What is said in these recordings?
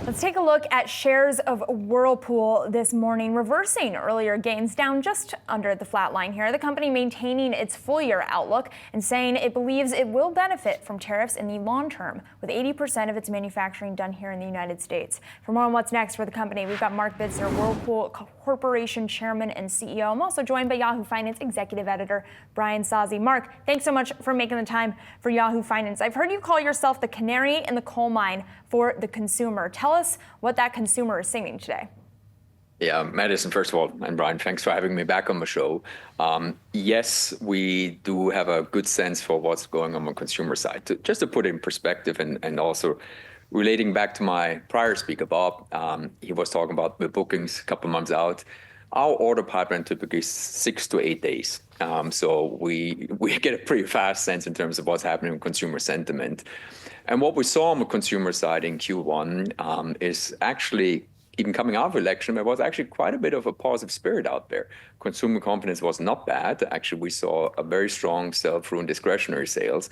Let's take a look at shares of Whirlpool this morning, reversing earlier gains down just under the flat line here. The company maintaining its full-year outlook and saying it believes it will benefit from tariffs in the long term, with 80% of its manufacturing done here in the United States. For more on what's next for the company, we've got Marc Bitzer, Whirlpool Corporation Chairman and CEO. I'm also joined by Yahoo Finance Executive Editor Brian Sozzi. Marc, thanks so much for making the time for Yahoo Finance. I've heard you call yourself the canary in the coal mine for the consumer. Tell us what that consumer is singing today. Yeah, Madison, first of all, and Brian, thanks for having me back on the show. Yes, we do have a good sense for what's going on the consumer side. Just to put it in perspective and also relating back to my prior speaker, Bob, he was talking about the bookings a couple months out. Our order pipeline typically is 6 to 8 days. So we get a pretty fast sense in terms of what's happening with consumer sentiment. And what we saw on the consumer side in Q1 is actually, even coming out of election, there was actually quite a bit of a positive spirit out there. Consumer confidence was not bad. Actually, we saw a very strong sell-through in discretionary sales.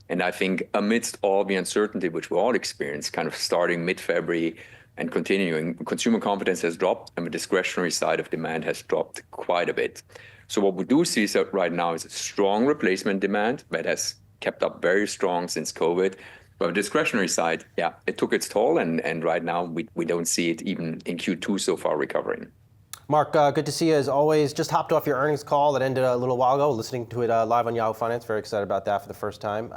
And I think amidst all the uncertainty, which we all experienced, kind of starting mid-February and continuing, consumer confidence has dropped and the discretionary side of demand has dropped quite a bit. So what we do see right now is a strong replacement demand that has kept up very strong since COVID. But the discretionary side, yeah, it took its toll, and right now we don't see it even in Q2 so far recovering. Marc, good to see you as always. Just hopped off your earnings call that ended a little while ago, listening to it live on Yahoo Finance. Very excited about that for the first time.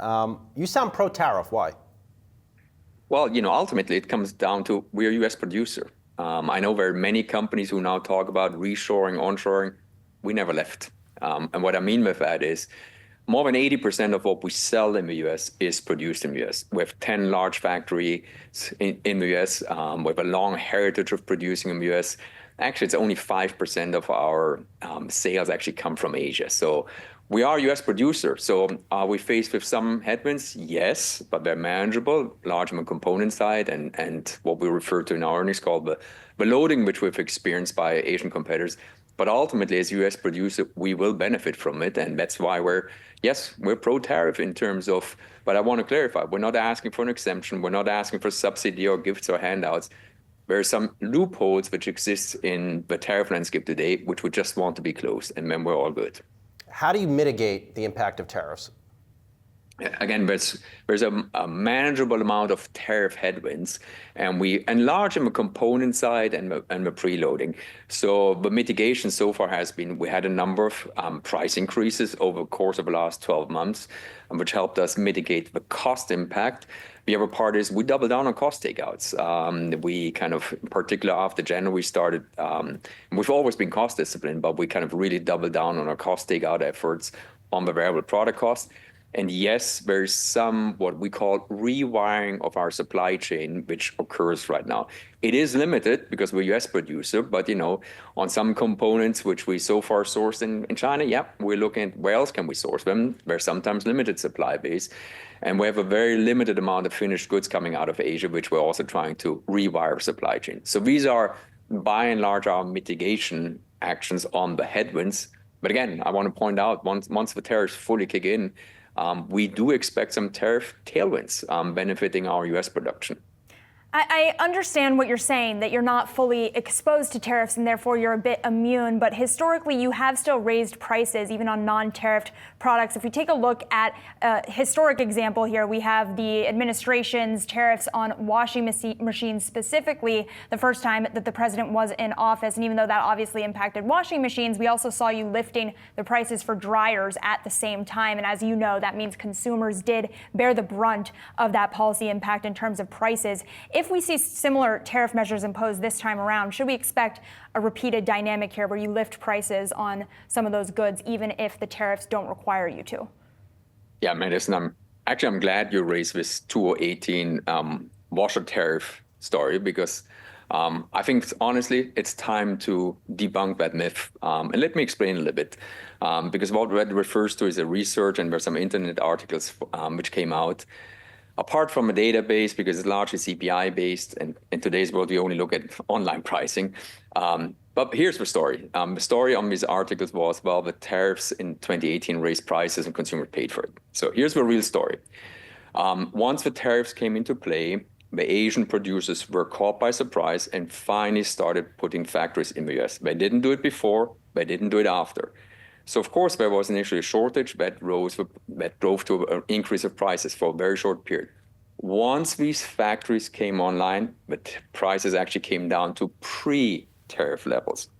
You sound pro-tariff. Why? Well, ultimately it comes down to we're a U.S. producer. I know there are many companies who now talk about reshoring, onshoring. We never left. And what I mean with that is more than 80% of what we sell in the U.S. is produced in the U.S. We have 10 large factories in the U.S. We have a long heritage of producing in the U.S. Actually, it's only 5% of our sales actually come from Asia. So we are a U.S. producer. So are we faced with some headwinds? Yes, but they're manageable, large on the component side, and what we refer to in our earnings call, the loading which we've experienced by Asian competitors. But ultimately, as a U.S. producer, we will benefit from it. And that's why we're pro-tariff in terms of, but I want to clarify, we're not asking for an exemption. We're not asking for subsidy or gifts or handouts. There are some loopholes which exist in the tariff landscape today, which we just want to be closed, and then we're all good. How do you mitigate the impact of tariffs? Again, there's a manageable amount of tariff headwinds, and we enlarge on the component side and the preloading. So the mitigation so far has been, we had a number of price increases over the course of the last 12 months, which helped us mitigate the cost impact. The other part is we doubled down on cost takeouts. We kind of, in particular after January, we started, we've always been cost disciplined, but we kind of really doubled down on our cost takeout efforts on the variable product costs. And yes, there's some what we call rewiring of our supply chain, which occurs right now. It is limited because we're a U.S. producer, but on some components which we so far sourced in China, yeah, we're looking at where else can we source them. There's sometimes limited supply base. And we have a very limited amount of finished goods coming out of Asia, which we're also trying to rewire supply chain. So these are, by and large, our mitigation actions on the headwinds. But again, I want to point out, once the tariffs fully kick in, we do expect some tariff tailwinds benefiting our U.S. production. I understand what you're saying, that you're not fully exposed to tariffs and therefore you're a bit immune, but historically you have still raised prices even on non-tariffed products. If we take a look at a historic example here, we have the administration's tariffs on washing machines specifically the first time that the president was in office. And even though that obviously impacted washing machines, we also saw you lifting the prices for dryers at the same time. And as you know, that means consumers did bear the brunt of that policy impact in terms of prices. If we see similar tariff measures imposed this time around, should we expect a repeated dynamic here where you lift prices on some of those goods, even if the tariffs don't require you to? Yeah, Madison, I'm glad you raised this 2018 washer tariff story, because I think, honestly, it's time to debunk that myth. And let me explain a little bit, because what that refers to is a research, and there's some internet articles which came out. Apart from a database, because it's largely CPI-based, and in today's world, we only look at online pricing. But here's the story. The story on these articles was, well, the tariffs in 2018 raised prices and consumers paid for it. So here's the real story. Once the tariffs came into play, where Asian producers were caught by surprise and finally started putting factories in the US. They didn't do it before, they didn't do it after. So of course there was initially a shortage that drove to an increase of prices for a very short period. Once these factories came online, the prices actually came down to pre-tariff levels.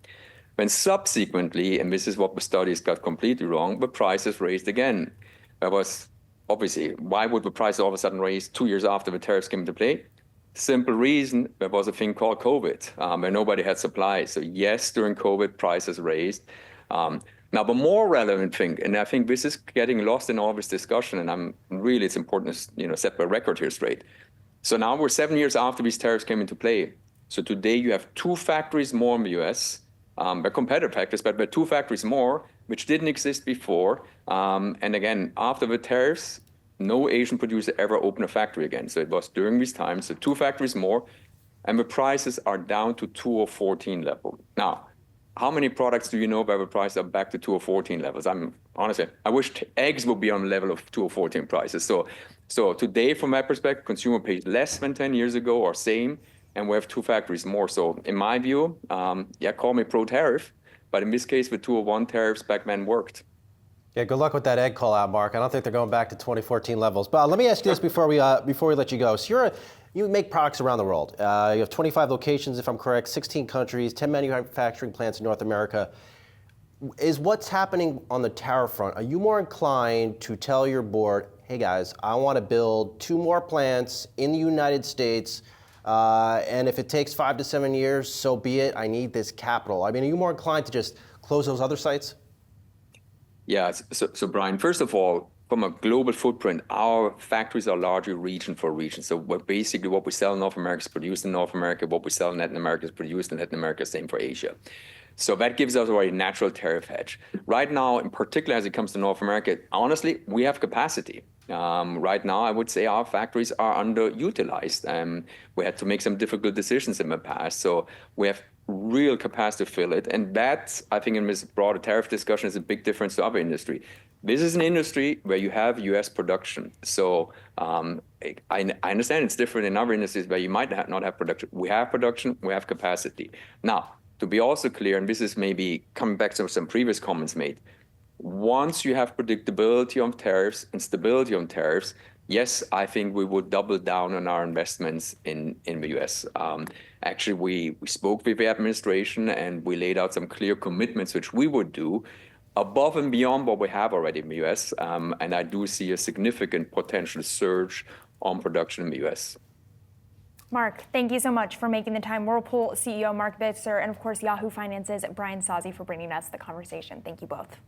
When subsequently, and this is what the studies got completely wrong, the prices raised again. That was obviously, why would the price all of a sudden raise 2 years after the tariffs came into play? Simple reason, there was a thing called COVID, where nobody had supply. So yes, during COVID, prices raised. Now, the more relevant thing, and I think this is getting lost in all this discussion, and it's important to set the record here straight. So now we're 7 years after these tariffs came into play. So today you have 2 factories more in the US. They're competitive factories, but they're 2 factories more, which didn't exist before. And again, after the tariffs, no Asian producer ever opened a factory again. So it was during these times, so 2 factories more, and the prices are down to 2014 level. Now, how many products do you know where the prices are back to 2014 levels? Honestly, I wish eggs would be on the level of 2014 prices. So today, from my perspective, consumer pays less than 10 years ago or same, and we have 2 factories more. So in my view, call me pro-tariff, but in this case, the 201 tariffs back then worked. Yeah, good luck with that egg call out, Marc. I don't think they're going back to 2014 levels. But let me ask you this before we let you go. So you make products around the world. You have 25 locations, if I'm correct, 16 countries, 10 manufacturing plants in North America. Is what's happening on the tariff front, are you more inclined to tell your board, hey guys, I want to build 2 more plants in the United States, and if it takes 5 to 7 years, so be it, I need this capital. I mean, are you more inclined to just close those other sites? Yeah, so Brian, first of all, from a global footprint, our factories are largely region for region. So basically what we sell in North America is produced in North America, what we sell in Latin America is produced in Latin America, same for Asia. So that gives us already a natural tariff hedge. Right now, in particular, as it comes to North America, honestly, we have capacity. Right now, I would say our factories are underutilized. We had to make some difficult decisions in the past. So we have real capacity to fill it. And that, I think, in this broader tariff discussion is a big difference to other industry. This is an industry where you have US production. So I understand it's different in other industries where you might not have production. We have production, we have capacity. Now, to be also clear, and this is maybe coming back to some previous comments made, once you have predictability on tariffs and stability on tariffs, yes, I think we would double down on our investments in the US. Actually, we spoke with the administration and we laid out some clear commitments which we would do above and beyond what we have already in the US. And I do see a significant potential surge on production in the US. Marc, thank you so much for making the time. Whirlpool CEO Marc Bitzer, and of course Yahoo Finance's Brian Sozzi for bringing us the conversation. Thank you both.